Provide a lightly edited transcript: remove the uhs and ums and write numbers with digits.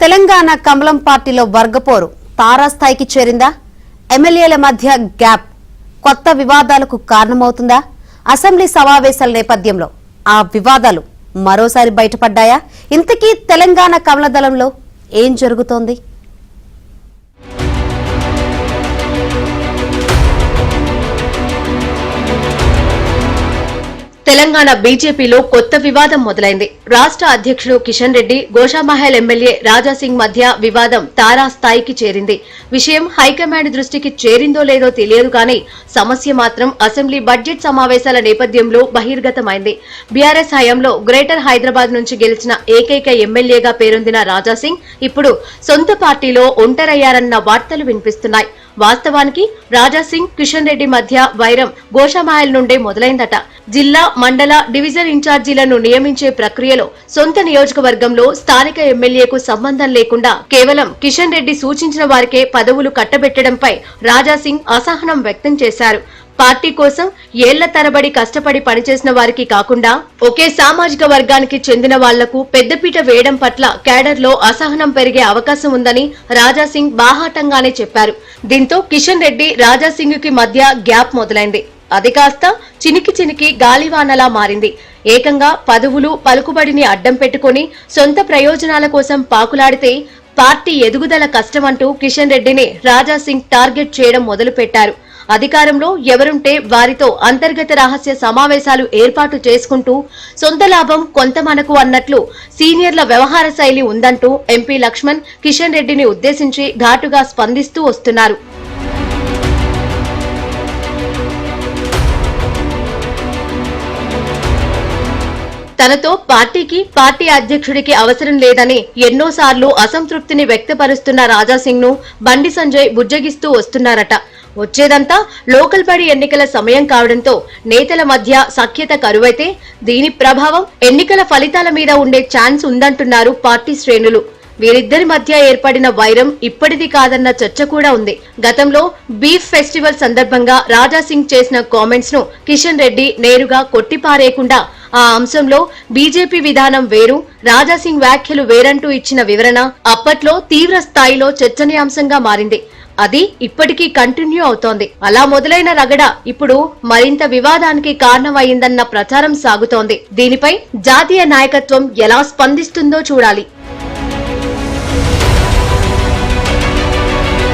తెలంగాణ కమలం పార్టీలో వర్గపోరు తారాస్థాయికి చేరిందా? ఎమ్మెల్యేల మధ్య గ్యాప్ కొత్త వివాదాలకు కారణమవుతుందా? అసెంబ్లీ సమావేశాల నేపథ్యంలో ఆ వివాదాలు మరోసారి బయటపడ్డాయా? ఇంతకీ తెలంగాణ కమలదళంలో ఏం జరుగుతోంది? తెలంగాణ బీజేపీలో కొత్త వివాదం మొదలైంది. రాష్ట్ర అధ్యక్షుడు కిషన్ రెడ్డి, గోషామహల్ ఎమ్మెల్యే రాజాసింగ్ మధ్య వివాదం తారాస్థాయికి చేరింది. విషయం హైకమాండ్ దృష్టికి చేరిందో లేదో తెలియదు కానీ సమస్య మాత్రం అసెంబ్లీ బడ్జెట్ సమావేశాల నేపథ్యంలో బహిర్గతమైంది. బీఆర్ఎస్ హయాంలో గ్రేటర్ హైదరాబాద్ నుంచి గెలిచిన ఏకైక ఎమ్మెల్యేగా పేరొందిన రాజాసింగ్ ఇప్పుడు సొంత పార్టీలో ఒంటరయ్యారన్న వార్తలు వినిపిస్తున్నాయి. వాస్తవానికి రాజాసింగ్, కిషన్ రెడ్డి మధ్య వైరం గోషామహల్ నుండే మొదలైందట. జిల్లా, మండల, డివిజన్ ఇన్ఛార్జీలను నియమించే ప్రక్రియలో సొంత నియోజకవర్గంలో స్థానిక ఎమ్మెల్యేకు సంబంధం లేకుండా కేవలం కిషన్ రెడ్డి సూచించిన వారికే పదవులు కట్టబెట్టడంపై రాజాసింగ్ అసహనం వ్యక్తం చేశారు. పార్టీ కోసం ఏళ్ల తరబడి కష్టపడి పనిచేసిన వారికి కాకుండా ఒకే సామాజిక వర్గానికి చెందిన వాళ్లకు పెద్దపీట వేయడం పట్ల క్యాడర్లో అసహనం పెరిగే అవకాశం ఉందని రాజాసింగ్ బాహాటంగానే చెప్పారు. దీంతో కిషన్ రెడ్డి, రాజాసింగ్ కి మధ్య గ్యాప్ మొదలైంది. అది కాస్త చినికి చినికి గాలివానలా మారింది. ఏకంగా పదవులు, పలుకుబడిని అడ్డం పెట్టుకుని సొంత ప్రయోజనాల కోసం పాకులాడితే పార్టీ ఎదుగుదల కష్టమంటూ కిషన్ రెడ్డిని రాజాసింగ్ టార్గెట్ చేయడం మొదలుపెట్టారు. అధికారంలో ఎవరుంటే వారితో అంతర్గత రహస్య సమావేశాలు ఏర్పాటు చేసుకుంటూ సొంత లాభం కొంత మనకు అన్నట్లు సీనియర్ల వ్యవహార శైలి ఉందంటూ ఎంపీ లక్ష్మణ్ కిషన్ రెడ్డిని ఉద్దేశించి ఘాటుగా స్పందిస్తూ వస్తున్నారు. తనతో పార్టీ అధ్యక్షుడికి అవసరం లేదని ఎన్నోసార్లు అసంతృప్తిని వ్యక్తపరుస్తున్న రాజాసింగ్ ను బండి సంజయ్ బుజ్జగిస్తూ వస్తున్నారట. వచ్చేదంతా లోకల్ బాడీ ఎన్నికల సమయం కావడంతో నేతల మధ్య సఖ్యత కరువైతే దీని ప్రభావం ఎన్నికల ఫలితాల మీద ఉండే ఛాన్స్ ఉందంటున్నారు పార్టీ శ్రేణులు. వీరిద్దరి మధ్య ఏర్పడిన వైరం ఇప్పటిది కాదన్న చర్చ కూడా ఉంది. గతంలో బీఫ్ ఫెస్టివల్ సందర్భంగా రాజాసింగ్ చేసిన కామెంట్స్ ను కిషన్ రెడ్డి నేరుగా కొట్టిపారేయకుండా ఆ అంశంలో బీజేపీ విధానం వేరు, రాజాసింగ్ వ్యాఖ్యలు వేరంటూ ఇచ్చిన వివరణ అప్పట్లో తీవ్ర స్థాయిలో చర్చనీయాంశంగా మారింది. అది ఇప్పటికీ కంటిన్యూ అవుతోంది. అలా మొదలైన రగడ ఇప్పుడు మరింత వివాదానికి కారణమయ్యిందన్న ప్రచారం సాగుతోంది. దీనిపై జాతీయ నాయకత్వం ఎలా స్పందిస్తుందో చూడాలి.